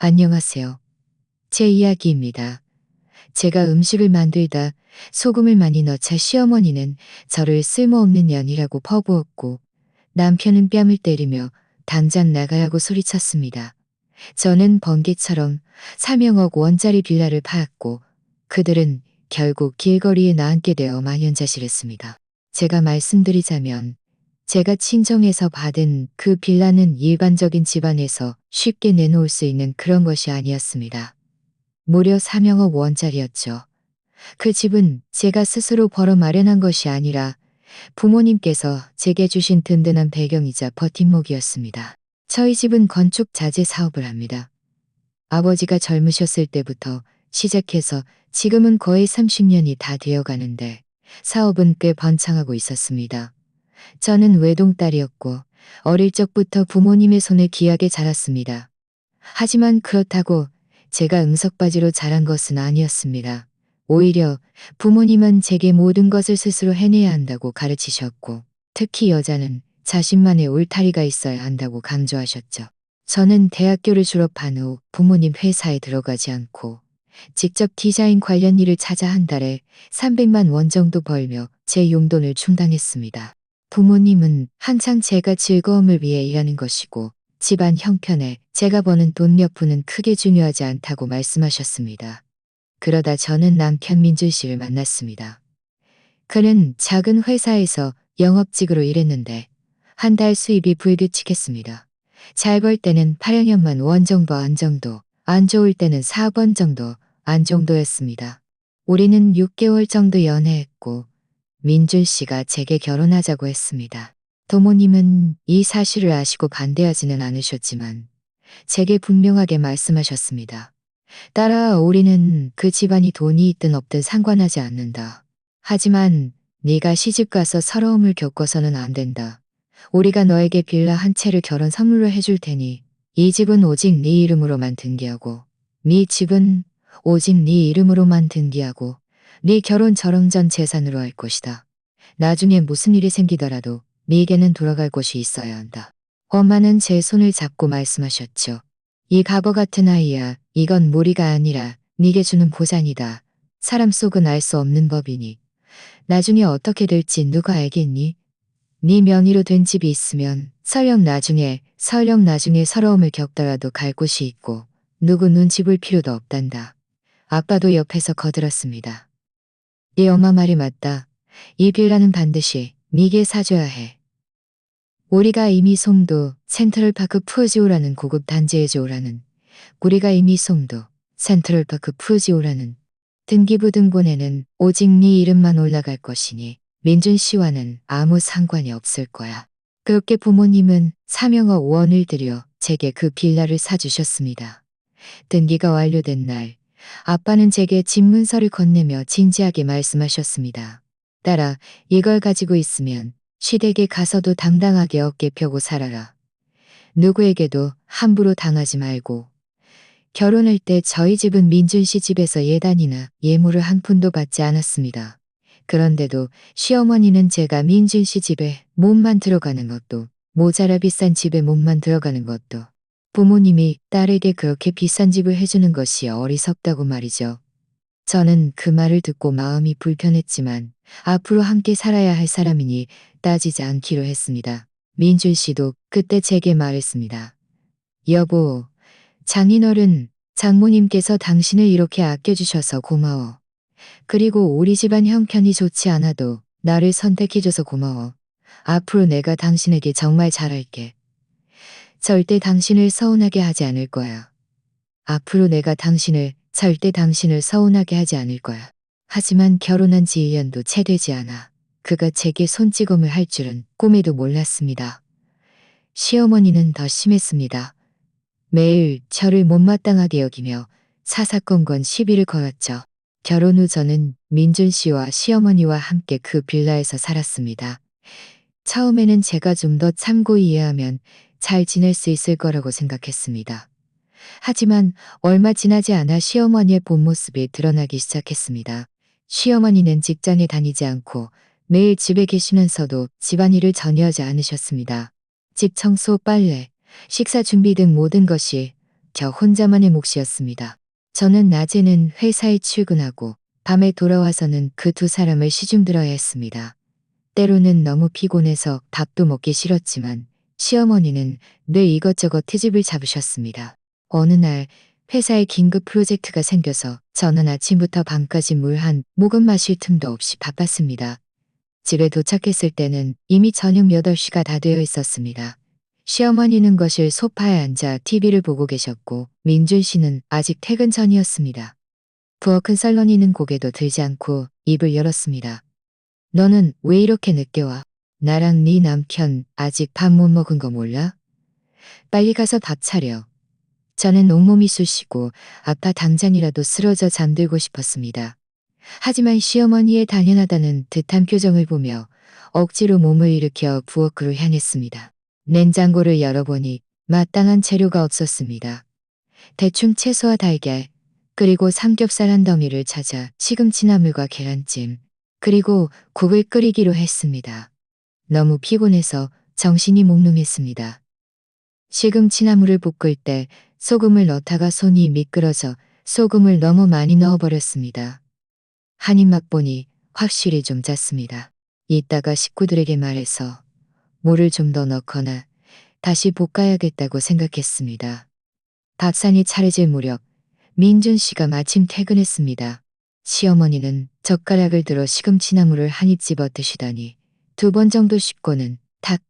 안녕하세요. 제 이야기입니다. 제가 음식을 만들다 소금을 많이 넣자 시어머니는 저를 쓸모없는 년이라고 퍼부었고 남편은 뺨을 때리며 당장 나가라고 소리쳤습니다. 저는 번개처럼 3억억 원짜리 빌라를 팔았고 그들은 결국 길거리에 나앉게 되어 망연자실했습니다. 제가 말씀드리자면 제가 친정에서 받은 그 빌라는 일반적인 집안에서 쉽게 내놓을 수 있는 그런 것이 아니었습니다. 무려 3억억 원짜리였죠. 그 집은 제가 스스로 벌어 마련한 것이 아니라 부모님께서 제게 주신 든든한 배경이자 버팀목이었습니다. 저희 집은 건축 자재 사업을 합니다. 아버지가 젊으셨을 때부터 시작해서 지금은 거의 30년이 다 되어 가는데 사업은 꽤 번창하고 있었습니다. 저는 외동딸이었고 어릴 적부터 부모님의 손에 귀하게 자랐습니다. 하지만 그렇다고 제가 응석바지로 자란 것은 아니었습니다. 오히려 부모님은 제게 모든 것을 스스로 해내야 한다고 가르치셨고 특히 여자는 자신만의 울타리가 있어야 한다고 강조하셨죠. 저는 대학교를 졸업한 후 부모님 회사에 들어가지 않고 직접 디자인 관련 일을 찾아 한 달에 300만 원 정도 벌며 제 용돈을 충당했습니다. 부모님은 항상 제가 즐거움을 위해 일하는 것이고 집안 형편에 제가 버는 돈 몇 푼은 크게 중요하지 않다고 말씀하셨습니다. 그러다 저는 남편 민준 씨를 만났습니다. 그는 작은 회사에서 영업직으로 일했는데 한 달 수입이 불규칙했습니다. 잘 벌 때는 8억여만 원 정도 안정도, 안 좋을 때는 4억 원 정도 안정도였습니다. 우리는 6개월 정도 연애했고 민준 씨가 제게 결혼하자고 했습니다. 부모님은 이 사실을 아시고 반대하지는 않으셨지만 제게 분명하게 말씀하셨습니다. 딸아, 우리는 그 집안이 돈이 있든 없든 상관하지 않는다. 하지만 네가 시집가서 서러움을 겪어서는 안 된다. 우리가 너에게 빌라 한 채를 결혼 선물로 해줄 테니 이 집은 오직 네 이름으로만 등기하고 네 집은 오직 네 이름으로만 등기하고 네 결혼 절음전 재산으로 할 것이다. 나중에 무슨 일이 생기더라도 네게는 돌아갈 곳이 있어야 한다. 엄마는 제 손을 잡고 말씀하셨죠. 이 바보 같은 아이야. 이건 무리가 아니라 네게 주는 보상이다. 사람 속은 알 수 없는 법이니. 나중에 어떻게 될지 누가 알겠니? 네 명의로 된 집이 있으면 설령 나중에 서러움을 겪더라도 갈 곳이 있고 누구 눈치 볼 필요도 없단다. 아빠도 옆에서 거들었습니다. 네 엄마 말이 맞다. 이 빌라는 반드시 네게 사줘야 해. 우리가 이미 송도 센트럴파크 푸지오라는 고급 단지에 오라는 우리가 이미 송도 센트럴파크 푸지오라는 등기부 등본에는 오직 네 이름만 올라갈 것이니 민준 씨와는 아무 상관이 없을 거야. 그렇게 부모님은 3억억 원을 들여 제게 그 빌라를 사주셨습니다. 등기가 완료된 날 아빠는 제게 집문서를 건네며 진지하게 말씀하셨습니다. 딸아, 이걸 가지고 있으면 시댁에 가서도 당당하게 어깨 펴고 살아라. 누구에게도 함부로 당하지 말고. 결혼할 때 저희 집은 민준 씨 집에서 예단이나 예물을 한 푼도 받지 않았습니다. 그런데도 시어머니는 제가 민준 씨 집에 몸만 들어가는 것도 모자라 비싼 집에 몸만 들어가는 것도 부모님이 딸에게 그렇게 비싼 집을 해주는 것이 어리석다고 말이죠. 저는 그 말을 듣고 마음이 불편했지만 앞으로 함께 살아야 할 사람이니 따지지 않기로 했습니다. 민준 씨도 그때 제게 말했습니다. 여보, 장인어른, 장모님께서 당신을 이렇게 아껴주셔서 고마워. 그리고 우리 집안 형편이 좋지 않아도 나를 선택해줘서 고마워. 앞으로 내가 당신에게 정말 잘할게. 절대 당신을 서운하게 하지 않을 거야. 앞으로 내가 절대 당신을 서운하게 하지 않을 거야. 하지만 결혼한 지 1년도 채 되지 않아 그가 제게 손찌검을 할 줄은 꿈에도 몰랐습니다. 시어머니는 더 심했습니다. 매일 저를 못마땅하게 여기며 사사건건 시비를 걸었죠. 결혼 후 저는 민준 씨와 시어머니와 함께 그 빌라에서 살았습니다. 처음에는 제가 좀 더 참고 이해하면 잘 지낼 수 있을 거라고 생각했습니다. 하지만 얼마 지나지 않아 시어머니의 본 모습이 드러나기 시작했습니다. 시어머니는 직장에 다니지 않고 매일 집에 계시면서도 집안일을 전혀 하지 않으셨습니다. 집 청소, 빨래, 식사 준비 등 모든 것이 저 혼자만의 몫이었습니다. 저는 낮에는 회사에 출근하고 밤에 돌아와서는 그 두 사람을 시중들어야 했습니다. 때로는 너무 피곤해서 밥도 먹기 싫었지만 시어머니는 늘 이것저것 트집을 잡으셨습니다. 어느 날 회사에 긴급 프로젝트가 생겨서 저는 아침부터 밤까지 물 한 모금 마실 틈도 없이 바빴습니다. 집에 도착했을 때는 이미 저녁 8시가 다 되어 있었습니다. 시어머니는 거실 소파에 앉아 TV를 보고 계셨고 민준 씨는 아직 퇴근 전이었습니다. 부엌은 썰렁이는 고개도 들지 않고 입을 열었습니다. 너는 왜 이렇게 늦게 와? 나랑 네 남편 아직 밥 못 먹은 거 몰라? 빨리 가서 밥 차려. 저는 온몸이 쑤시고 아파 당장이라도 쓰러져 잠들고 싶었습니다. 하지만 시어머니의 당연하다는 듯한 표정을 보며 억지로 몸을 일으켜 부엌으로 향했습니다. 냉장고를 열어보니 마땅한 재료가 없었습니다. 대충 채소와 달걀, 그리고 삼겹살 한 덩이를 찾아 시금치나물과 계란찜, 그리고 국을 끓이기로 했습니다. 너무 피곤해서 정신이 몽롱했습니다. 시금치나물을 볶을 때 소금을 넣다가 손이 미끄러져 소금을 너무 많이 넣어버렸습니다. 한 입 맛보니 확실히 좀 짰습니다. 이따가 식구들에게 말해서 물을 좀 더 넣거나 다시 볶아야겠다고 생각했습니다. 밥상이 차려질 무렵 민준 씨가 마침 퇴근했습니다. 시어머니는 젓가락을 들어 시금치나물을 한 입 집어 드시더니 2번 정도 씹고는 탁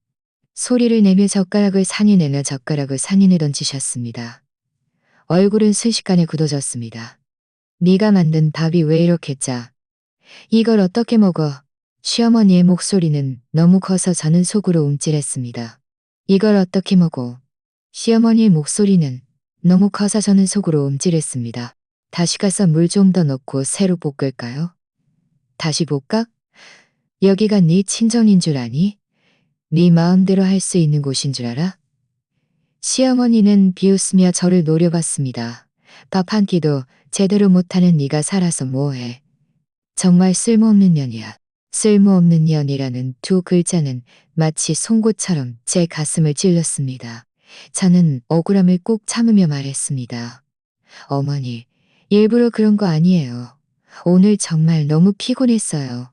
소리를 내며 젓가락을 산이 내며 젓가락을 산이내 던지셨습니다. 얼굴은 순식간에 굳어졌습니다. 네가 만든 밥이 왜 이렇게 짜? 이걸 어떻게 먹어? 시어머니의 목소리는 너무 커서 저는 속으로 움찔했습니다. 이걸 어떻게 먹어? 시어머니의 목소리는 너무 커서 저는 속으로 움찔했습니다. 다시 가서 물 좀 더 넣고 새로 볶을까요? 다시 볶아? 여기가 네 친정인 줄 아니? 네 마음대로 할 수 있는 곳인 줄 알아? 시어머니는 비웃으며 저를 노려봤습니다. 밥 한 끼도 제대로 못하는 네가 살아서 뭐해. 정말 쓸모없는 년이야. 쓸모없는 년이라는 2글자는 마치 송곳처럼 제 가슴을 찔렀습니다. 저는 억울함을 꾹 참으며 말했습니다. 어머니, 일부러 그런 거 아니에요. 오늘 정말 너무 피곤했어요.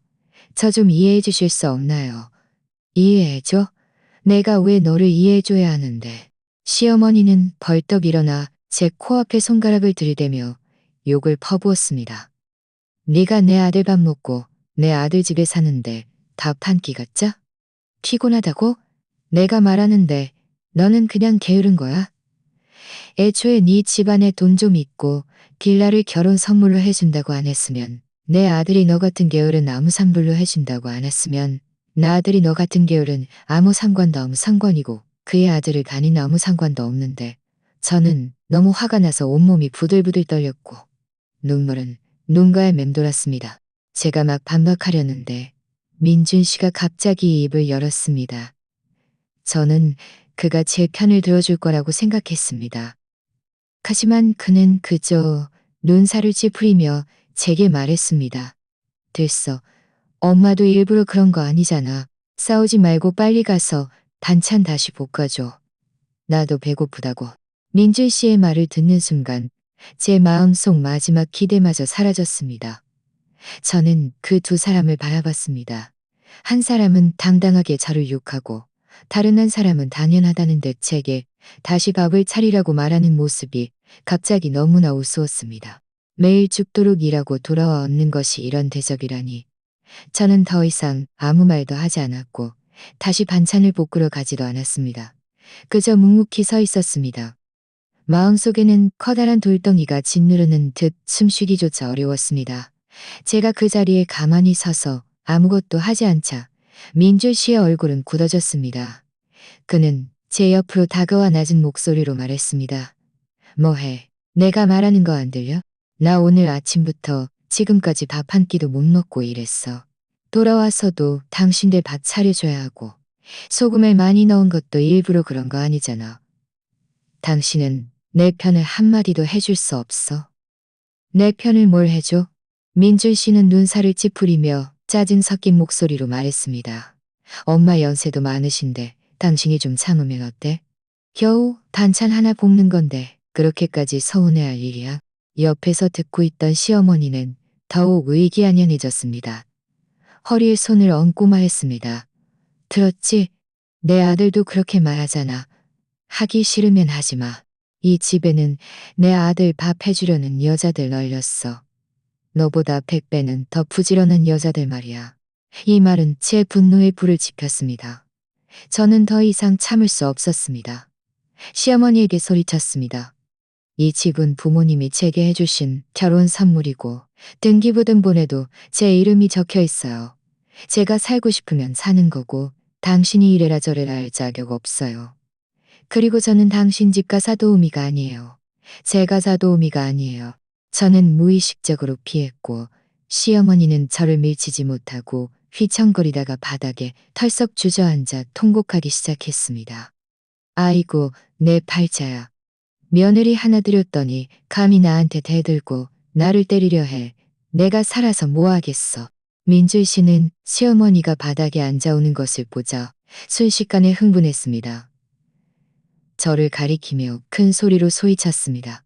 저 좀 이해해 주실 수 없나요? 이해해줘? 내가 왜 너를 이해해줘야 하는데. 시어머니는 벌떡 일어나 제 코앞에 손가락을 들이대며 욕을 퍼부었습니다. 네가 내 아들 밥 먹고 내 아들 집에 사는데 밥 한 끼 갖자? 피곤하다고? 내가 말하는데 너는 그냥 게으른 거야? 애초에 네 집안에 돈 좀 있고 빌라를 결혼 선물로 해준다고 안 했으면, 내 아들이 너 같은 게으른 아무 상불로 해준다고 안 했으면, 나 아들이 너 같은 게으른 아무 상관도 없는 상관이고 그의 아들을 가닌 아무 상관도 없는데. 저는 너무 화가 나서 온몸이 부들부들 떨렸고 눈물은 눈가에 맴돌았습니다. 제가 막 반박하려는데 민준 씨가 갑자기 입을 열었습니다. 저는 그가 제 편을 들어줄 거라고 생각했습니다. 하지만 그는 그저 눈살을 찌푸리며 제게 말했습니다. 됐어. 엄마도 일부러 그런 거 아니잖아. 싸우지 말고 빨리 가서 반찬 다시 볶아줘. 나도 배고프다고. 민준 씨의 말을 듣는 순간 제 마음속 마지막 기대마저 사라졌습니다. 저는 그 두 사람을 바라봤습니다. 한 사람은 당당하게 저를 욕하고 다른 한 사람은 당연하다는 듯 제게 다시 밥을 차리라고 말하는 모습이 갑자기 너무나 우스웠습니다. 매일 죽도록 일하고 돌아와 얻는 것이 이런 대접이라니. 저는 더 이상 아무 말도 하지 않았고 다시 반찬을 볶으러 가지도 않았습니다. 그저 묵묵히 서 있었습니다. 마음속에는 커다란 돌덩이가 짓누르는 듯 숨쉬기조차 어려웠습니다. 제가 그 자리에 가만히 서서 아무것도 하지 않자 민준 씨의 얼굴은 굳어졌습니다. 그는 제 옆으로 다가와 낮은 목소리로 말했습니다. 뭐해? 내가 말하는 거 안 들려? 나 오늘 아침부터 지금까지 밥 한 끼도 못 먹고 일했어. 돌아와서도 당신들 밥 차려줘야 하고 소금을 많이 넣은 것도 일부러 그런 거 아니잖아. 당신은 내 편을 한마디도 해줄 수 없어. 내 편을 뭘 해줘? 민준 씨는 눈살을 찌푸리며 짜증 섞인 목소리로 말했습니다. 엄마 연세도 많으신데 당신이 좀 참으면 어때? 겨우 반찬 하나 볶는 건데 그렇게까지 서운해할 일이야? 옆에서 듣고 있던 시어머니는 더욱 의기양양해졌습니다. 허리에 손을 얹고 말했습니다. 들었지? 내 아들도 그렇게 말하잖아. 하기 싫으면 하지 마. 이 집에는 내 아들 밥 해주려는 여자들 널렸어. 너보다 100배는 더 부지런한 여자들 말이야. 이 말은 제 분노에 불을 지폈습니다. 저는 더 이상 참을 수 없었습니다. 시어머니에게 소리쳤습니다. 이 집은 부모님이 제게 해주신 결혼 선물이고 등기부등본에도 제 이름이 적혀 있어요. 제가 살고 싶으면 사는 거고 당신이 이래라 저래라 할 자격 없어요. 그리고 저는 당신 집가 사도우미가 아니에요. 제가 사도우미가 아니에요. 저는 무의식적으로 피했고 시어머니는 저를 밀치지 못하고 휘청거리다가 바닥에 털썩 주저앉아 통곡하기 시작했습니다. 아이고 내 팔자야. 며느리 하나 들였더니 감히 나한테 대들고 나를 때리려 해. 내가 살아서 뭐 하겠어. 민줄 씨는 시어머니가 바닥에 앉아오는 것을 보자 순식간에 흥분했습니다. 저를 가리키며 큰 소리로 소리쳤습니다.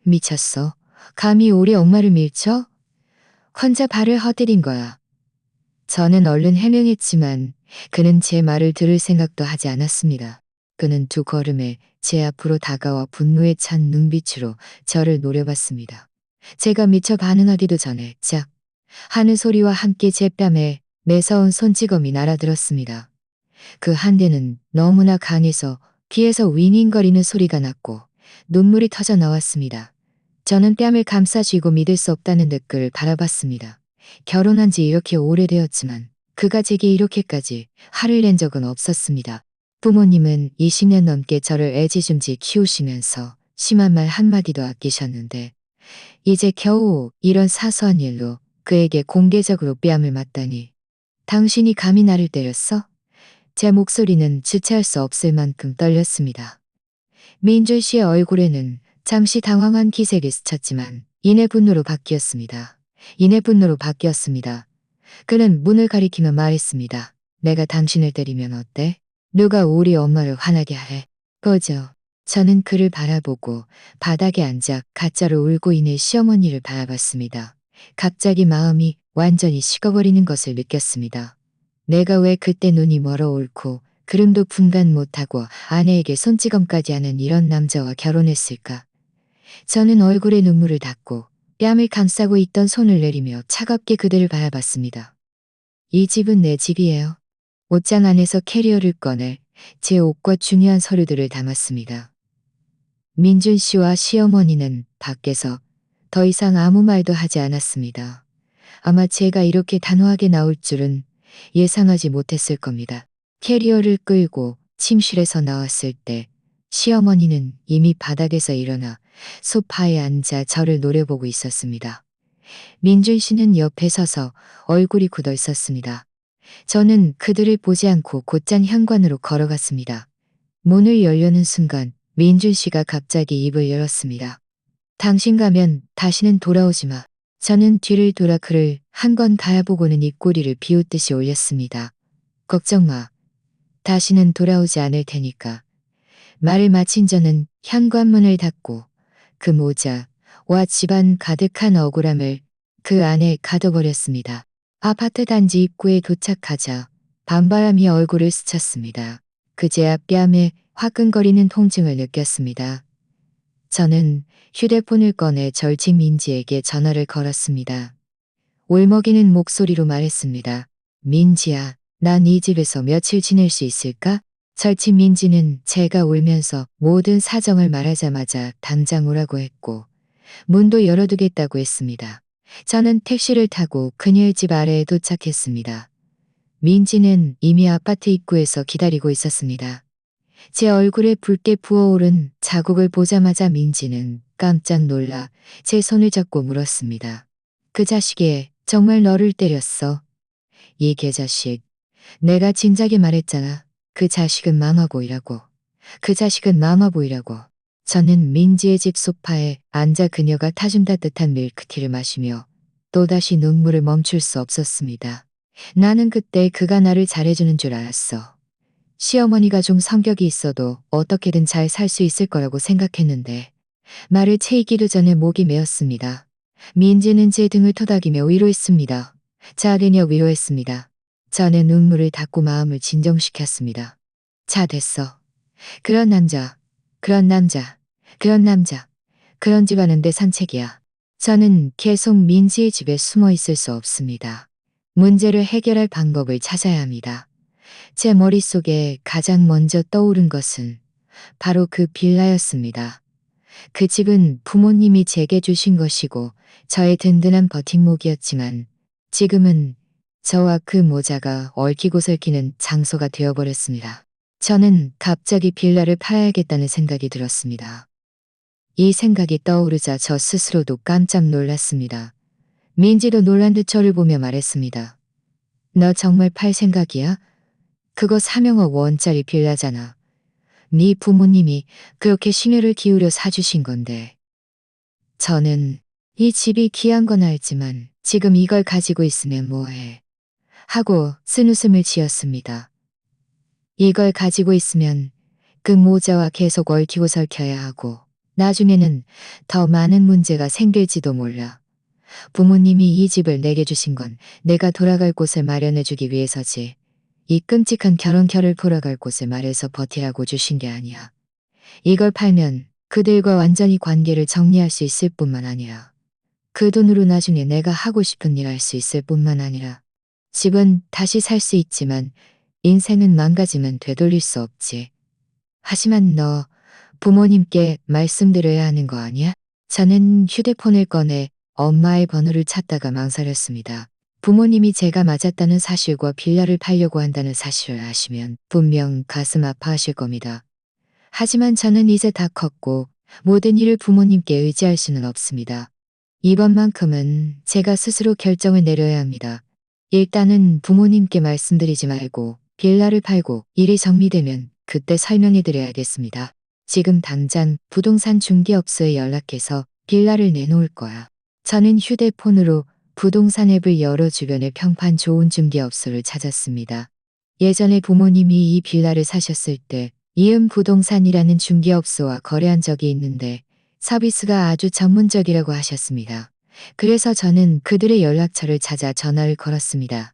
미쳤어? 감히 우리 엄마를 밀쳐? 혼자 발을 헛디딘 거야. 저는 얼른 해명했지만 그는 제 말을 들을 생각도 하지 않았습니다. 그는 두 걸음에 제 앞으로 다가와 분노에 찬 눈빛으로 저를 노려봤습니다. 제가 미처 반응하기도 전에 짝 하는 소리와 함께 제 뺨에 매서운 손찌검이 날아들었습니다. 그 한 대는 너무나 강해서 귀에서 윙윙거리는 소리가 났고 눈물이 터져 나왔습니다. 저는 뺨을 감싸쥐고 믿을 수 없다는 듯 그를 바라봤습니다. 결혼한 지 이렇게 오래되었지만 그가 제게 이렇게까지 화를 낸 적은 없었습니다. 부모님은 20년 넘게 저를 애지중지 키우시면서 심한 말 한마디도 아끼셨는데 이제 겨우 이런 사소한 일로 그에게 공개적으로 뺨을 맞다니. 당신이 감히 나를 때렸어? 제 목소리는 주체할 수 없을 만큼 떨렸습니다. 민줄 씨의 얼굴에는 잠시 당황한 기색이 스쳤지만 이내 분노로 바뀌었습니다. 그는 문을 가리키며 말했습니다. 내가 당신을 때리면 어때? 누가 우리 엄마를 화나게 하래? 꺼져. 저는 그를 바라보고 바닥에 앉아 가짜로 울고 있는 시어머니를 바라봤습니다. 갑자기 마음이 완전히 식어버리는 것을 느꼈습니다. 내가 왜 그때 눈이 멀어 옳고 그름도 분간 못하고 아내에게 손찌검까지 하는 이런 남자와 결혼했을까? 저는 얼굴에 눈물을 닦고 뺨을 감싸고 있던 손을 내리며 차갑게 그들을 바라봤습니다. 이 집은 내 집이에요. 옷장 안에서 캐리어를 꺼내 제 옷과 중요한 서류들을 담았습니다. 민준 씨와 시어머니는 밖에서 더 이상 아무 말도 하지 않았습니다. 아마 제가 이렇게 단호하게 나올 줄은 예상하지 못했을 겁니다. 캐리어를 끌고 침실에서 나왔을 때 시어머니는 이미 바닥에서 일어나 소파에 앉아 저를 노려보고 있었습니다. 민준 씨는 옆에 서서 얼굴이 굳어 있었습니다. 저는 그들을 보지 않고 곧장 현관으로 걸어갔습니다. 문을 열려는 순간 민준 씨가 갑자기 입을 열었습니다. 당신 가면 다시는 돌아오지 마. 저는 뒤를 돌아 그를 한 번 바라보고는 입꼬리를 비웃듯이 올렸습니다. 걱정 마. 다시는 돌아오지 않을 테니까. 말을 마친 저는 현관문을 닫고 그 모자와 집안 가득한 억울함을 그 안에 가둬버렸습니다. 아파트 단지 입구에 도착하자 밤바람이 얼굴을 스쳤습니다. 그제야 뺨에 화끈거리는 통증을 느꼈습니다. 저는 휴대폰을 꺼내 절친 민지에게 전화를 걸었습니다. 울먹이는 목소리로 말했습니다. 민지야, 난 이 집에서 며칠 지낼 수 있을까? 절친 민지는 제가 울면서 모든 사정을 말하자마자 당장 오라고 했고 문도 열어두겠다고 했습니다. 저는 택시를 타고 그녀의 집 아래에 도착했습니다. 민지는 이미 아파트 입구에서 기다리고 있었습니다. 제 얼굴에 붉게 부어오른 자국을 보자마자 민지는 깜짝 놀라 제 손을 잡고 물었습니다. 그 자식이 정말 너를 때렸어? 이 개자식. 내가 진작에 말했잖아. 그 자식은 마마보이라고. 저는 민지의 집 소파에 앉아 그녀가 타준다 듯한 밀크티를 마시며 또다시 눈물을 멈출 수 없었습니다. 나는 그때 그가 나를 잘해주는 줄 알았어. 시어머니가 좀 성격이 있어도 어떻게든 잘 살 수 있을 거라고 생각했는데 말을 채이기도 전에 목이 메었습니다. 민지는 제 등을 토닥이며 위로했습니다. 잘되냐 위로했습니다. 저는 눈물을 닦고 마음을 진정시켰습니다. 자 됐어. 그런 남자, 그런 남자, 그런 남자, 그런 집 하는데 산책이야. 저는 계속 민지의 집에 숨어 있을 수 없습니다. 문제를 해결할 방법을 찾아야 합니다. 제 머릿속에 가장 먼저 떠오른 것은 바로 그 빌라였습니다. 그 집은 부모님이 제게 주신 것이고 저의 든든한 버팀목이었지만 지금은 저와 그 모자가 얽히고 설키는 장소가 되어버렸습니다. 저는 갑자기 빌라를 팔아야겠다는 생각이 들었습니다. 이 생각이 떠오르자 저 스스로도 깜짝 놀랐습니다. 민지도 놀란 듯 저를 보며 말했습니다. 너 정말 팔 생각이야? 그거 3억억 원짜리 빌라잖아. 네 부모님이 그렇게 심혈을 기울여 사주신 건데. 저는 이 집이 귀한 건 알지만 지금 이걸 가지고 있으면 뭐해. 하고 쓴웃음을 지었습니다. 이걸 가지고 있으면 그 모자와 계속 얽히고 설켜야 하고 나중에는 더 많은 문제가 생길지도 몰라. 부모님이 이 집을 내게 주신 건 내가 돌아갈 곳을 마련해 주기 위해서지. 이 끔찍한 결혼결을 돌아갈 곳을 말해서 버티라고 주신 게 아니야. 이걸 팔면 그들과 완전히 관계를 정리할 수 있을 뿐만 아니라 그 돈으로 나중에 내가 하고 싶은 일 할 수 있을 뿐만 아니라 집은 다시 살 수 있지만 인생은 망가지면 되돌릴 수 없지. 하지만 너 부모님께 말씀드려야 하는 거 아니야? 저는 휴대폰을 꺼내 엄마의 번호를 찾다가 망설였습니다. 부모님이 제가 맞았다는 사실과 빌라를 팔려고 한다는 사실을 아시면 분명 가슴 아파하실 겁니다. 하지만 저는 이제 다 컸고 모든 일을 부모님께 의지할 수는 없습니다. 이번만큼은 제가 스스로 결정을 내려야 합니다. 일단은 부모님께 말씀드리지 말고 빌라를 팔고 일이 정리되면 그때 설명해 드려야겠습니다. 지금 당장 부동산 중개업소에 연락해서 빌라를 내놓을 거야. 저는 휴대폰으로 부동산 앱을 열어 주변에 평판 좋은 중개업소를 찾았습니다. 예전에 부모님이 이 빌라를 사셨을 때 이음 부동산이라는 중개업소와 거래한 적이 있는데 서비스가 아주 전문적이라고 하셨습니다. 그래서 저는 그들의 연락처를 찾아 전화를 걸었습니다.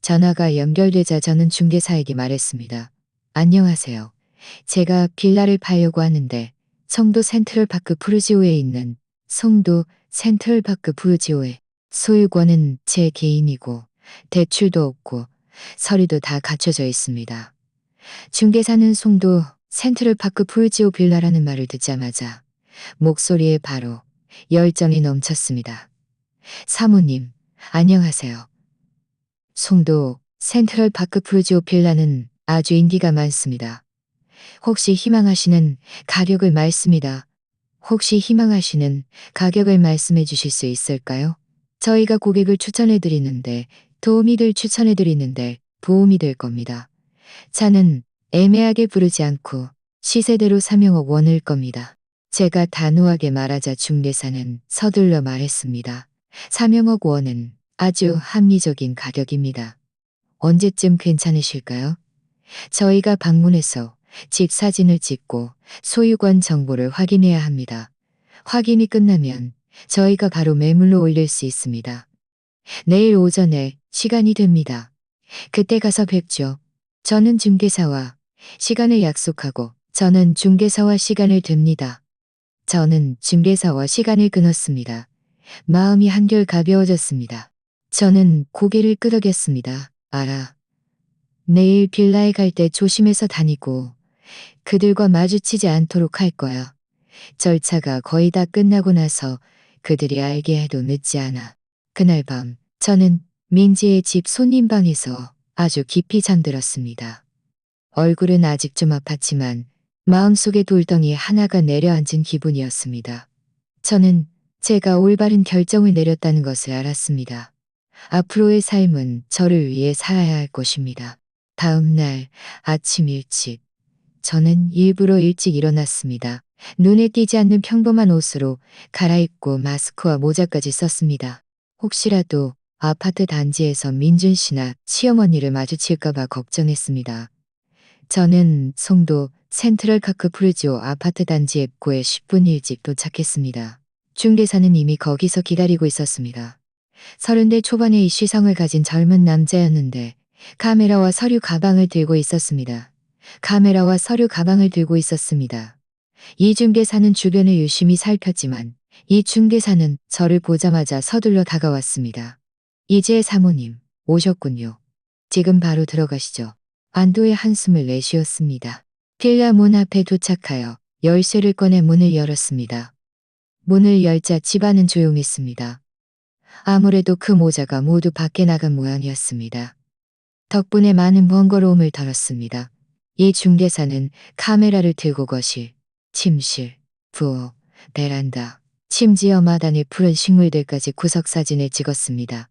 전화가 연결되자 저는 중개사에게 말했습니다. 안녕하세요. 제가 빌라를 팔려고 하는데 송도 센트럴파크 푸르지오에 있는 송도 센트럴파크 푸르지오에 소유권은 제 개인이고 대출도 없고 서류도 다 갖춰져 있습니다. 중개사는 송도 센트럴파크 푸르지오 빌라라는 말을 듣자마자 목소리에 바로 열정이 넘쳤습니다. 사모님, 안녕하세요. 송도 센트럴파크 푸르지오 빌라는 아주 인기가 많습니다. 혹시 희망하시는 가격을 혹시 희망하시는 가격을 말씀해 주실 수 있을까요? 저희가 고객을 추천해 드리는데 도움이 될 겁니다. 차는 애매하게 부르지 않고 시세대로 3억억 원일 겁니다. 제가 단호하게 말하자 중개사는 서둘러 말했습니다. 3억억 원은 아주 합리적인 가격입니다. 언제쯤 괜찮으실까요? 저희가 방문해서 집 사진을 찍고 소유권 정보를 확인해야 합니다. 확인이 끝나면 저희가 바로 매물로 올릴 수 있습니다. 내일 오전에 시간이 됩니다. 그때 가서 뵙죠. 저는 중개사와 시간을 약속하고 저는 중개사와 시간을 댑니다. 저는 중개사와 시간을 끊었습니다. 마음이 한결 가벼워졌습니다. 저는 고개를 끄덕였습니다. 알아. 내일 빌라에 갈 때 조심해서 다니고 그들과 마주치지 않도록 할 거야. 절차가 거의 다 끝나고 나서 그들이 알게 해도 늦지 않아. 그날 밤 저는 민지의 집 손님방에서 아주 깊이 잠들었습니다. 얼굴은 아직 좀 아팠지만 마음속에 돌덩이 하나가 내려앉은 기분이었습니다. 저는 제가 올바른 결정을 내렸다는 것을 알았습니다. 앞으로의 삶은 저를 위해 살아야 할 것입니다. 다음 날 아침 일찍 저는 일부러 일찍 일어났습니다. 눈에 띄지 않는 평범한 옷으로 갈아입고 마스크와 모자까지 썼습니다. 혹시라도 아파트 단지에서 민준 씨나 시어머니를 마주칠까봐 걱정했습니다. 저는 송도 센트럴 카크프루지오 아파트 단지 앱고에 10분 일찍 도착했습니다. 중개사는 이미 거기서 기다리고 있었습니다. 30대 초반의 시성을 가진 젊은 남자였는데 카메라와 서류 가방을 들고 있었습니다. 카메라와 서류 가방을 들고 있었습니다. 이 중개사는 주변을 유심히 살폈지만 이 중개사는 저를 보자마자 서둘러 다가왔습니다. 이지혜 사모님, 오셨군요. 지금 바로 들어가시죠. 안도의 한숨을 내쉬었습니다. 빌라 문 앞에 도착하여 열쇠를 꺼내 문을 열었습니다. 문을 열자 집안은 조용했습니다. 아무래도 그 모자가 모두 밖에 나간 모양이었습니다. 덕분에 많은 번거로움을 덜었습니다. 이 중개사는 카메라를 들고 거실, 침실, 부엌, 베란다, 심지어 마당의 푸른 식물들까지 구석 사진을 찍었습니다.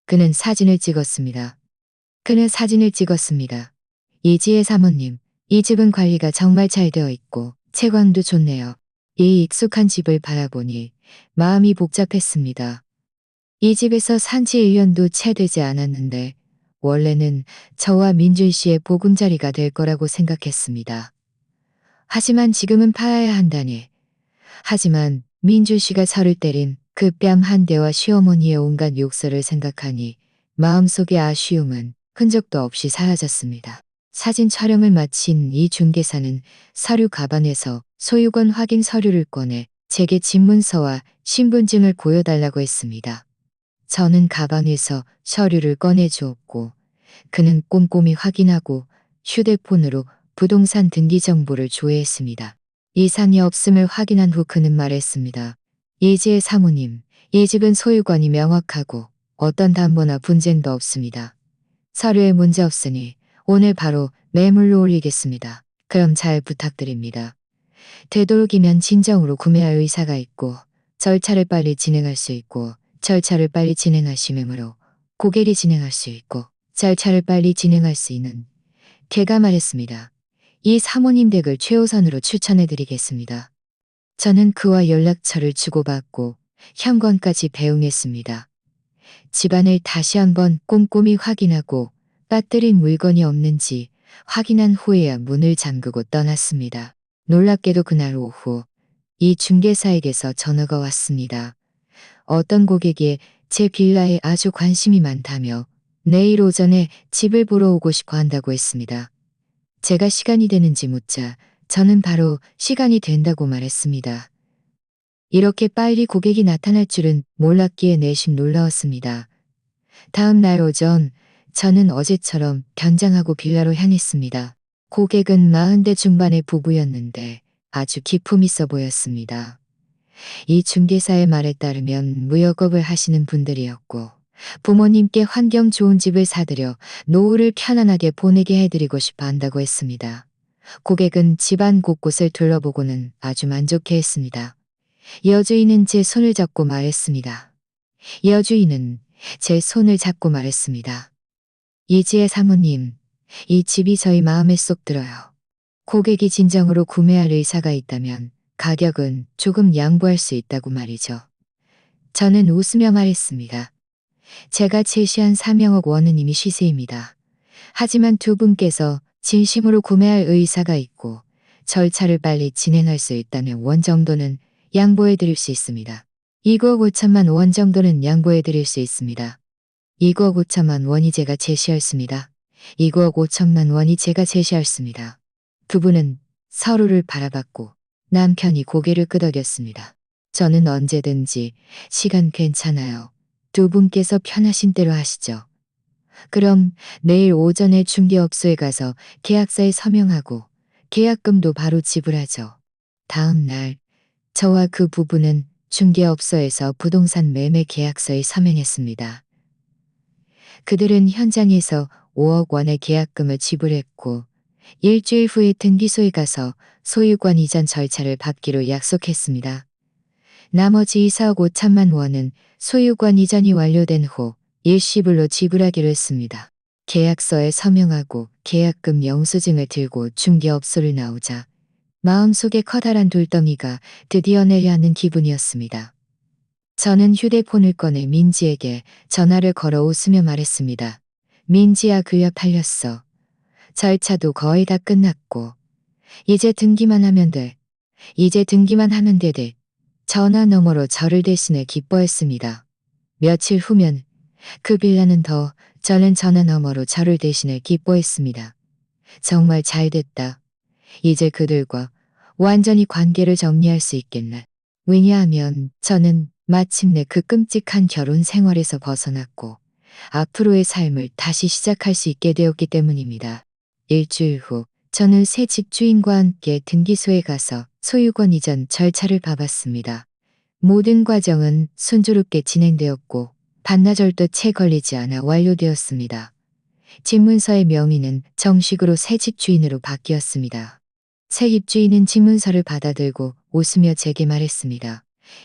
그는 사진을 찍었습니다. 이지혜 사모님, 이 집은 관리가 정말 잘 되어 있고 채광도 좋네요. 이 익숙한 집을 바라보니 마음이 복잡했습니다. 이 집에서 산지 1년도 채 되지 않았는데 원래는 저와 민준 씨의 보금자리가 될 거라고 생각했습니다. 하지만 지금은 팔아야 한다니. 하지만 민준 씨가 저를 때린 그 뺨 한 대와 시어머니의 온갖 욕설을 생각하니 마음속의 아쉬움은 흔적도 없이 사라졌습니다. 사진 촬영을 마친 이 중개사는 서류 가방에서 소유권 확인 서류를 꺼내 제게 집문서와 신분증을 보여달라고 했습니다. 저는 가방에서 서류를 꺼내 주었고 그는 꼼꼼히 확인하고 휴대폰으로 부동산 등기 정보를 조회했습니다. 이상이 없음을 확인한 후 그는 말했습니다. 이지혜 사모님, 이 집은 소유권이 명확하고 어떤 담보나 분쟁도 없습니다. 서류에 문제 없으니 오늘 바로 매물로 올리겠습니다. 그럼 잘 부탁드립니다. 되도록이면 진정으로 구매할 의사가 있고 절차를 빨리 진행할 수 있고 절차를 빨리 진행하시므로 고객이 진행할 수 있고 절차를 빨리 진행할 수 있는 걔가 말했습니다. 이 사모님 댁을 최우선으로 추천해드리겠습니다. 저는 그와 연락처를 주고받고 현관까지 배웅했습니다. 집안을 다시 한번 꼼꼼히 확인하고 빠뜨린 물건이 없는지 확인한 후에야 문을 잠그고 떠났습니다. 놀랍게도 그날 오후 이 중개사에게서 전화가 왔습니다. 어떤 고객이 제 빌라에 아주 관심이 많다며 내일 오전에 집을 보러 오고 싶어 한다고 했습니다. 제가 시간이 되는지 묻자 저는 바로 시간이 된다고 말했습니다. 이렇게 빨리 고객이 나타날 줄은 몰랐기에 내심 놀라웠습니다. 다음 날 오전 저는 어제처럼 변장하고 빌라로 향했습니다. 고객은 40대 중반의 부부였는데 아주 기품 있어 보였습니다. 이 중개사의 말에 따르면 무역업을 하시는 분들이었고 부모님께 환경 좋은 집을 사들여 노후를 편안하게 보내게 해드리고 싶어 한다고 했습니다. 고객은 집안 곳곳을 둘러보고는 아주 만족해 했습니다. 여주인은 제 손을 잡고 말했습니다. 이지혜 사모님, 이 집이 저희 마음에 쏙 들어요. 고객이 진정으로 구매할 의사가 있다면 가격은 조금 양보할 수 있다고 말이죠. 저는 웃으며 말했습니다. 제가 제시한 3억억 원은 이미 시세입니다. 하지만 두 분께서 진심으로 구매할 의사가 있고 절차를 빨리 진행할 수 있다면 원 정도는 양보해 드릴 수 있습니다. 2억 5천만 원 정도는 양보해 드릴 수 있습니다. 2억 5천만 원이 제가 제시했습니다. 2억 5천만 원이 제가 제시했습니다. 두 분은 서로를 바라봤고 남편이 고개를 끄덕였습니다. 저는 언제든지 시간 괜찮아요. 두 분께서 편하신 대로 하시죠. 그럼 내일 오전에 중개업소에 가서 계약서에 서명하고 계약금도 바로 지불하죠. 다음 날 저와 그 부부는 중개업소에서 부동산 매매 계약서에 서명했습니다. 그들은 현장에서 5억 원의 계약금을 지불했고 일주일 후에 등기소에 가서 소유권 이전 절차를 밟기로 약속했습니다. 나머지 4억 5천만 원은 소유권 이전이 완료된 후 일시불로 지불하기로 했습니다. 계약서에 서명하고 계약금 영수증을 들고 중개업소를 나오자 마음속에 커다란 돌덩이가 드디어 내려앉는 기분이었습니다. 저는 휴대폰을 꺼내 민지에게 전화를 걸어 웃으며 말했습니다. 민지야, 그야 팔렸어. 절차도 거의 다 끝났고 이제 등기만 하면 돼. 이제 등기만 하면 되대. 전화 너머로 저를 대신해 기뻐했습니다. 며칠 후면 그 빌라는 더 저는 전화 너머로 저를 대신해 기뻐했습니다. 정말 잘 됐다. 이제 그들과 완전히 관계를 정리할 수 있겠네. 왜냐하면 저는 마침내 그 끔찍한 결혼 생활에서 벗어났고 앞으로의 삶을 다시 시작할 수 있게 되었기 때문입니다. 일주일 후 저는 새 집주인과 함께 등기소에 가서 소유권 이전 절차를 밟았습니다. 모든 과정은 순조롭게 진행되었고 반나절도 채 걸리지 않아 완료되었습니다. 집문서의 명의는 정식으로 새 집주인으로 바뀌었습니다. 새 집주인은 집문서를 받아들고 웃으며 제게 말했습니다.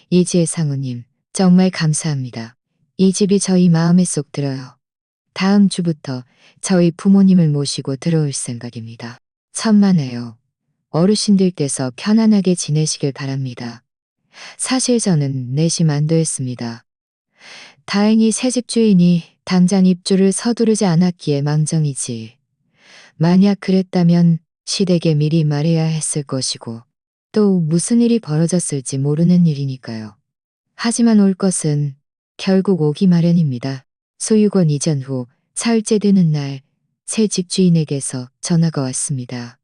이지혜 상우님, 정말 감사합니다. 이 집이 저희 마음에 쏙 들어요. 다음 주부터 저희 부모님을 모시고 들어올 생각입니다. 천만에요. 어르신들께서 편안하게 지내시길 바랍니다. 사실 저는 내심 안도했습니다. 다행히 새 집주인이 당장 입주를 서두르지 않았기에 망정이지. 만약 그랬다면 시댁에 미리 말해야 했을 것이고 또 무슨 일이 벌어졌을지 모르는 일이니까요. 하지만 올 것은 결국 오기 마련입니다. 소유권 이전 후 사흘째 되는 날 새 집주인에게서 전화가 왔습니다.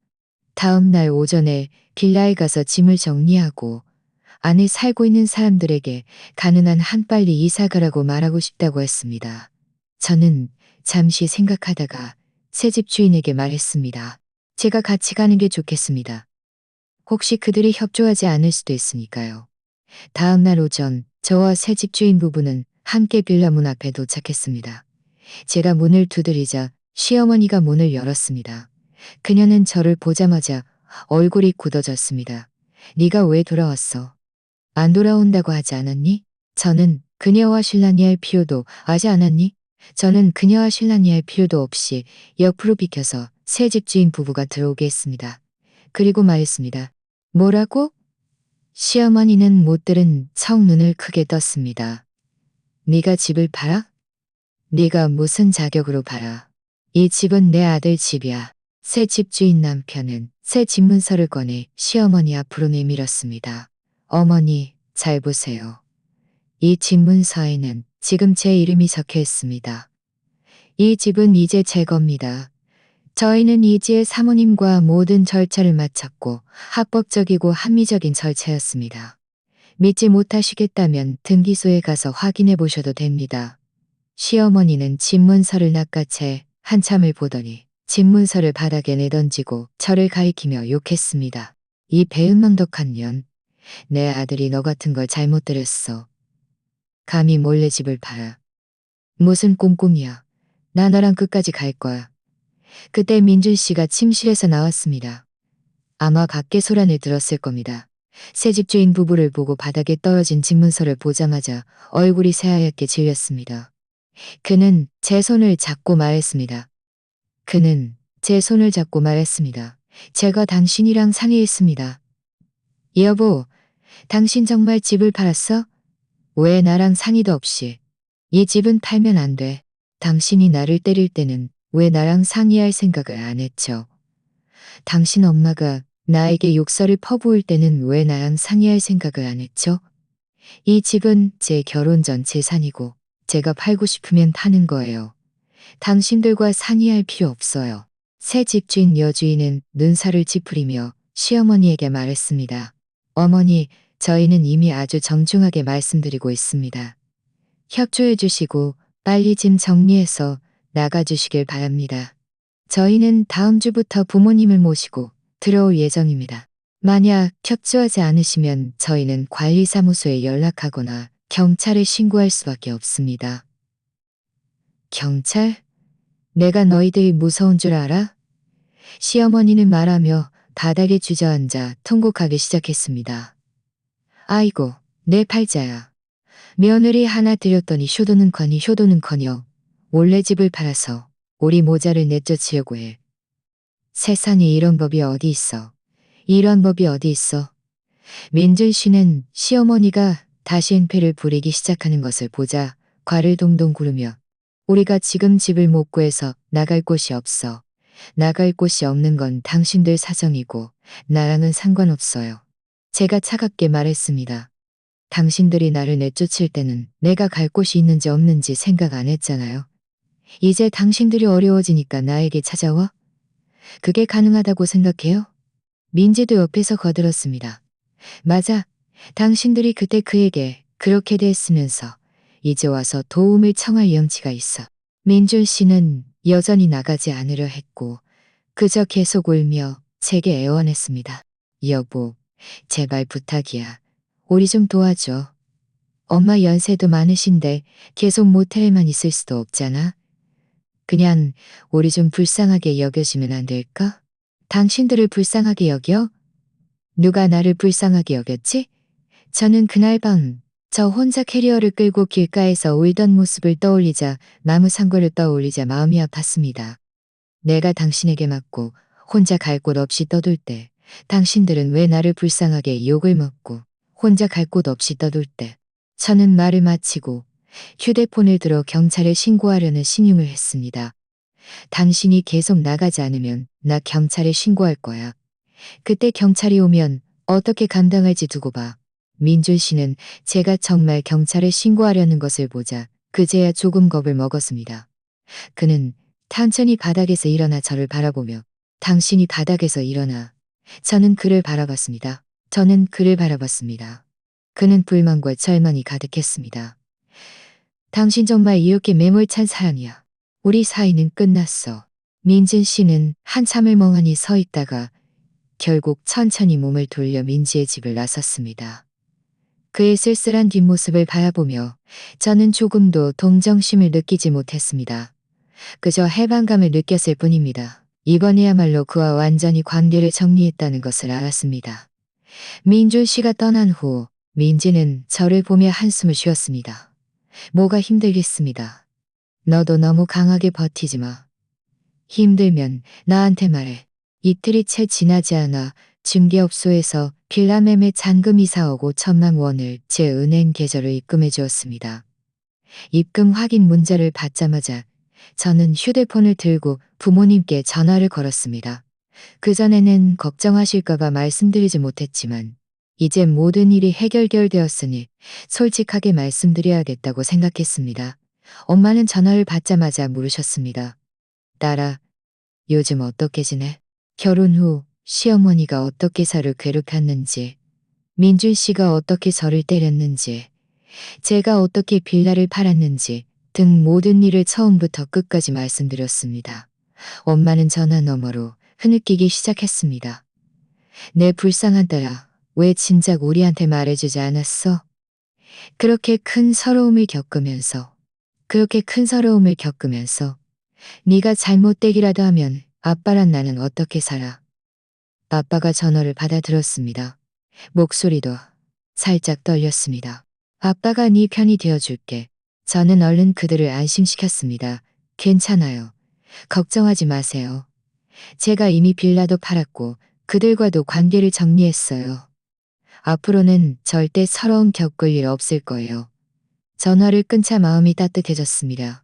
다음 날 오전에 빌라에 가서 짐을 정리하고 안에 살고 있는 사람들에게 가능한 한 빨리 이사 가라고 말하고 싶다고 했습니다. 저는 잠시 생각하다가 새 집주인에게 말했습니다. 제가 같이 가는 게 좋겠습니다. 혹시 그들이 협조하지 않을 수도 있으니까요. 다음 날 오전 저와 새 집주인 부부는 함께 빌라 문 앞에 도착했습니다. 제가 문을 두드리자 시어머니가 문을 열었습니다. 그녀는 저를 보자마자 얼굴이 굳어졌습니다. 네가 왜 돌아왔어? 안 돌아온다고 하지 않았니? 저는 그녀와 신랑이 할 필요도 하지 않았니? 저는 그녀와 신랑이 할 필요도 없이 옆으로 비켜서 새 집주인 부부가 들어오게 했습니다. 그리고 말했습니다. 뭐라고? 시어머니는 못 들은 척 눈을 크게 떴습니다. 네가 집을 팔아? 네가 무슨 자격으로 팔아? 이 집은 내 아들 집이야. 새 집주인 남편은 새 집문서를 꺼내 시어머니 앞으로 내밀었습니다. 어머니, 잘 보세요. 이 집문서에는 지금 제 이름이 적혀 있습니다. 이 집은 이제 제 겁니다. 저희는 이지혜 사모님과 모든 절차를 마쳤고 합법적이고 합리적인 절차였습니다. 믿지 못하시겠다면 등기소에 가서 확인해 보셔도 됩니다. 시어머니는 집문서를 낚아채 한참을 보더니 집문서를 바닥에 내던지고 저를 가리키며 욕했습니다. 이 배은망덕한 년, 내 아들이 너 같은 걸 잘못 들였어. 감히 몰래 집을 팔아. 무슨 꼼꼼이야. 나 너랑 끝까지 갈 거야. 그때 민준 씨가 침실에서 나왔습니다. 아마 밖에 소란을 들었을 겁니다. 새 집주인 부부를 보고 바닥에 떨어진 집문서를 보자마자 얼굴이 새하얗게 질렸습니다. 그는 제 손을 잡고 말했습니다. 제가 당신이랑 상의했습니다. 여보, 당신 정말 집을 팔았어? 왜 나랑 상의도 없이? 이 집은 팔면 안 돼. 당신이 나를 때릴 때는 왜 나랑 상의할 생각을 안 했죠? 당신 엄마가 나에게 욕설을 퍼부을 때는 왜 나랑 상의할 생각을 안 했죠? 이 집은 제 결혼 전 재산이고 제가 팔고 싶으면 파는 거예요. 당신들과 상의할 필요 없어요. 새 집주인 여주인은 눈살을 찌푸리며 시어머니에게 말했습니다. 어머니, 저희는 이미 아주 정중하게 말씀드리고 있습니다. 협조해 주시고 빨리 짐 정리해서 나가주시길 바랍니다. 저희는 다음 주부터 부모님을 모시고 들어올 예정입니다. 만약 협조하지 않으시면 저희는 관리사무소에 연락하거나 경찰에 신고할 수밖에 없습니다. 경찰? 내가 너희들이 무서운 줄 알아? 시어머니는 말하며 바닥에 주저앉아 통곡하기 시작했습니다. 아이고, 내 팔자야. 며느리 하나 들였더니 효도는커녕 몰래 집을 팔아서 우리 모자를 내쫓으려고 해. 세상에 이런 법이 어디 있어. 이런 법이 어디 있어. 민준 씨는 시어머니가 다시 행패를 부리기 시작하는 것을 보자 과를 동동 구르며 우리가 지금 집을 못 구해서 나갈 곳이 없어. 나갈 곳이 없는 건 당신들 사정이고 나랑은 상관없어요. 제가 차갑게 말했습니다. 당신들이 나를 내쫓을 때는 내가 갈 곳이 있는지 없는지 생각 안 했잖아요. 이제 당신들이 어려워지니까 나에게 찾아와? 그게 가능하다고 생각해요? 민지도 옆에서 거들었습니다. 맞아. 당신들이 그때 그에게 그렇게 대했으면서 이제 와서 도움을 청할 염치가 있어. 민준 씨는 여전히 나가지 않으려 했고 그저 계속 울며 제게 애원했습니다. 여보, 제발 부탁이야. 우리 좀 도와줘. 엄마 연세도 많으신데 계속 모텔에만 있을 수도 없잖아. 그냥 우리 좀 불쌍하게 여겨주면 안 될까? 당신들을 불쌍하게 여겨? 누가 나를 불쌍하게 여겼지? 저는 그날 밤 저 혼자 캐리어를 끌고 길가에서 울던 모습을 떠올리자 나무 상고를 떠올리자 마음이 아팠습니다. 내가 당신에게 맞고 혼자 갈 곳 없이 떠돌 때 당신들은 왜 나를 불쌍하게 욕을 먹고 혼자 갈 곳 없이 떠돌 때 저는 말을 마치고 휴대폰을 들어 경찰에 신고하려는 신용을 했습니다. 당신이 계속 나가지 않으면 나 경찰에 신고할 거야. 그때 경찰이 오면 어떻게 감당할지 두고 봐. 민준 씨는 제가 정말 경찰에 신고하려는 것을 보자 그제야 조금 겁을 먹었습니다. 그는 천천히 바닥에서 일어나 저를 바라보며 당신이 바닥에서 일어나. 저는 그를 바라봤습니다. 저는 그를 바라봤습니다. 그는 불만과 절망이 가득했습니다. 당신 정말 이렇게 매몰찬 사람이야. 우리 사이는 끝났어. 민진 씨는 한참을 멍하니 서 있다가 결국 천천히 몸을 돌려 민지의 집을 나섰습니다. 그의 쓸쓸한 뒷모습을 바라보며 저는 조금도 동정심을 느끼지 못했습니다. 그저 해방감을 느꼈을 뿐입니다. 이번에야말로 그와 완전히 관계를 정리했다는 것을 알았습니다. 민준 씨가 떠난 후 민지는 저를 보며 한숨을 쉬었습니다. 뭐가 힘들겠습니다. 너도 너무 강하게 버티지 마. 힘들면 나한테 말해. 이틀이 채 지나지 않아 중개업소에서 빌라 매매 잔금 이사 오고 1,000만 원을 제 은행 계좌로 입금해 주었습니다. 입금 확인 문자를 받자마자 저는 휴대폰을 들고 부모님께 전화를 걸었습니다. 그전에는 걱정하실까봐 말씀드리지 못했지만 이제 모든 일이 해결되었으니 솔직하게 말씀드려야겠다고 생각했습니다. 엄마는 전화를 받자마자 물으셨습니다. 딸아, 요즘 어떻게 지내? 결혼 후 시어머니가 어떻게 저를 괴롭혔는지, 민준 씨가 어떻게 저를 때렸는지, 제가 어떻게 빌라를 팔았는지 등 모든 일을 처음부터 끝까지 말씀드렸습니다. 엄마는 전화 너머로 흐느끼기 시작했습니다. 내 불쌍한 딸아, 왜 진작 우리한테 말해주지 않았어? 그렇게 큰 서러움을 겪으면서 네가 잘못되기라도 하면 아빠란 나는 어떻게 살아? 아빠가 전화를 받아들었습니다. 목소리도 살짝 떨렸습니다. 아빠가 네 편이 되어줄게. 저는 얼른 그들을 안심시켰습니다. 괜찮아요. 걱정하지 마세요. 제가 이미 빌라도 팔았고 그들과도 관계를 정리했어요. 앞으로는 절대 서러움 겪을 일 없을 거예요. 전화를 끊자 마음이 따뜻해졌습니다.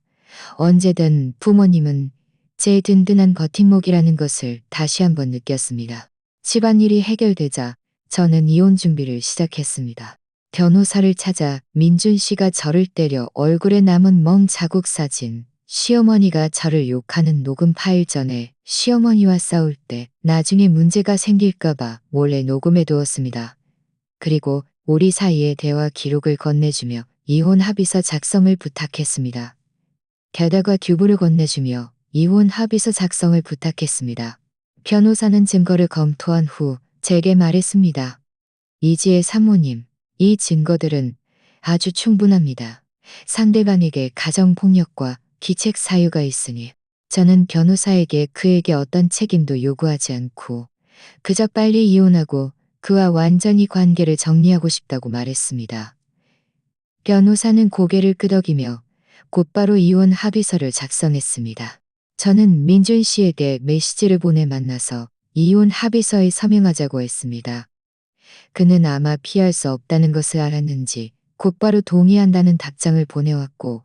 언제든 부모님은 제 든든한 버팀목이라는 것을 다시 한번 느꼈습니다. 집안일이 해결되자 저는 이혼 준비를 시작했습니다. 변호사를 찾아 민준 씨가 저를 때려 얼굴에 남은 멍 자국 사진, 시어머니가 저를 욕하는 녹음 파일 전에 시어머니와 싸울 때 나중에 문제가 생길까봐 몰래 녹음해 두었습니다. 그리고 우리 사이의 대화 기록을 건네주며 이혼 합의서 작성을 부탁했습니다. 게다가 듀부를 건네주며 이혼 합의서 작성을 부탁했습니다. 변호사는 증거를 검토한 후 제게 말했습니다. 이지의 사모님, 이 증거들은 아주 충분합니다. 상대방에게 가정폭력과 기책 사유가 있으니 저는 변호사에게 그에게 어떤 책임도 요구하지 않고 그저 빨리 이혼하고 그와 완전히 관계를 정리하고 싶다고 말했습니다. 변호사는 고개를 끄덕이며 곧바로 이혼 합의서를 작성했습니다. 저는 민준 씨에게 메시지를 보내 만나서 이혼 합의서에 서명하자고 했습니다. 그는 아마 피할 수 없다는 것을 알았는지 곧바로 동의한다는 답장을 보내왔고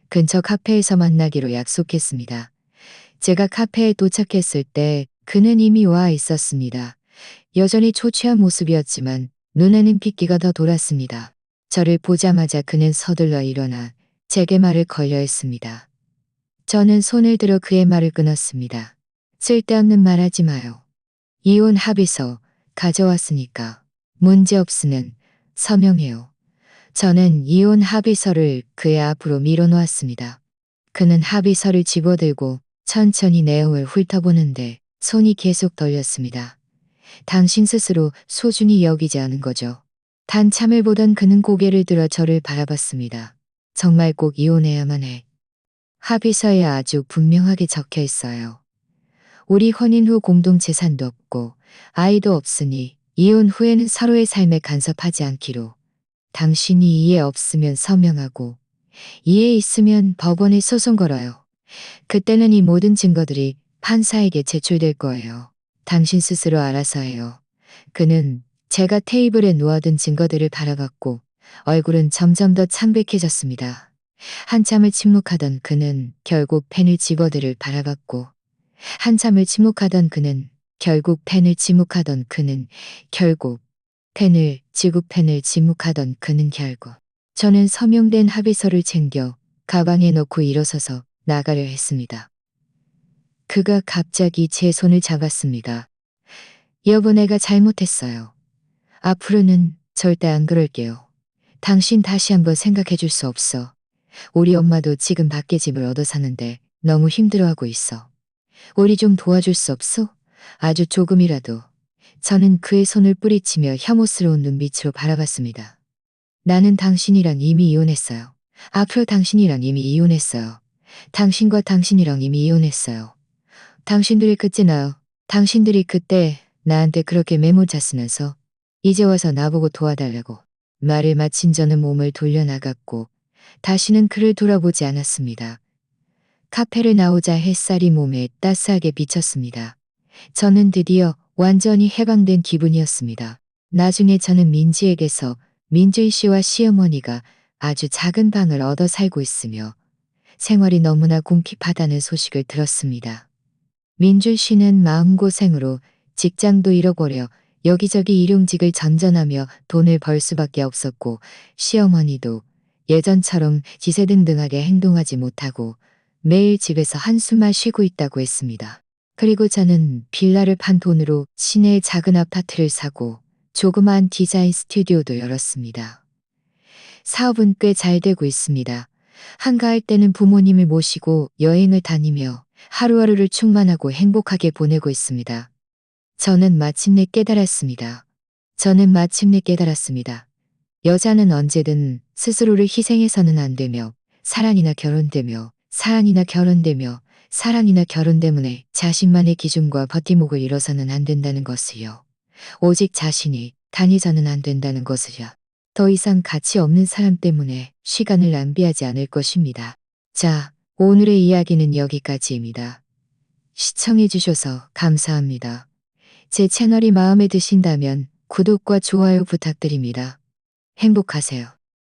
근처 카페에서 만나기로 약속했습니다. 제가 카페에 도착했을 때 그는 이미 와 있었습니다. 여전히 초췌한 모습이었지만 눈에는 핏기가 더 돌았습니다. 저를 보자마자 그는 서둘러 일어나 제게 말을 걸려 했습니다. 저는 손을 들어 그의 말을 끊었습니다. 쓸데없는 말 하지 마요. 이혼 합의서 가져왔으니까 문제 없으면 서명해요. 저는 이혼 합의서를 그의 앞으로 밀어놓았습니다. 그는 합의서를 집어들고 천천히 내용을 훑어보는데 손이 계속 떨렸습니다. 당신 스스로 소중히 여기지 않은 거죠. 단참을 보던 그는 고개를 들어 저를 바라봤습니다. 정말 꼭 이혼해야만 해. 합의서에 아주 분명하게 적혀 있어요. 우리 혼인 후 공동 재산도 없고 아이도 없으니 이혼 후에는 서로의 삶에 간섭하지 않기로. 당신이 이해 없으면 서명하고 이해 있으면 법원에 소송 걸어요. 그때는 이 모든 증거들이 판사에게 제출될 거예요. 당신 스스로 알아서 해요. 그는 제가 테이블에 놓아둔 증거들을 바라봤고 얼굴은 점점 더 창백해졌습니다. 한참을 침묵하던 그는 결국 펜을 집어들을 바라봤고 한참을 침묵하던 그는 결국 펜을 침묵하던 그는 결국 펜을 침묵하던 그는 결국 저는 서명된 합의서를 챙겨 가방에 넣고 일어서서 나가려 했습니다. 그가 갑자기 제 손을 잡았습니다. 여보, 내가 잘못했어요. 앞으로는 절대 안 그럴게요. 당신 다시 한번 생각해 줄 수 없어. 우리 엄마도 지금 밖에 집을 얻어 사는데 너무 힘들어하고 있어. 우리 좀 도와줄 수 없어? 아주 조금이라도. 저는 그의 손을 뿌리치며 혐오스러운 눈빛으로 바라봤습니다. 나는 당신이랑 이미 이혼했어요. 앞으로 당신이랑 이미 이혼했어요. 당신과 당신이랑 이미 이혼했어요. 당신들이 그때 나한테 그렇게 매몰차 쓰면서 이제 와서 나보고 도와달라고. 말을 마친 저는 몸을 돌려나갔고 다시는 그를 돌아보지 않았습니다. 카페를 나오자 햇살이 몸에 따스하게 비쳤습니다. 저는 드디어 완전히 해방된 기분이었습니다. 나중에 저는 민지에게서 민주희 씨와 시어머니가 아주 작은 방을 얻어 살고 있으며 생활이 너무나 궁핍하다는 소식을 들었습니다. 민주 씨는 마음고생으로 직장도 잃어버려 여기저기 일용직을 전전하며 돈을 벌 수밖에 없었고 시어머니도 예전처럼 지세등등하게 행동하지 못하고 매일 집에서 한숨만 쉬고 있다고 했습니다. 그리고 저는 빌라를 판 돈으로 시내에 작은 아파트를 사고 조그마한 디자인 스튜디오도 열었습니다. 사업은 꽤 잘 되고 있습니다. 한가할 때는 부모님을 모시고 여행을 다니며 하루하루를 충만하고 행복하게 보내고 있습니다. 저는 마침내 깨달았습니다. 여자는 언제든 스스로를 희생해서는 안 되며 사랑이나 결혼 때문에 자신만의 기준과 버팀목을 잃어서는 안 된다는 것을요. 오직 자신이 단위서는 안 된다는 것을요. 더 이상 가치 없는 사람 때문에 시간을 낭비하지 않을 것입니다. 자, 오늘의 이야기는 여기까지입니다. 시청해주셔서 감사합니다. 제 채널이 마음에 드신다면 구독과 좋아요 부탁드립니다. 행복하세요.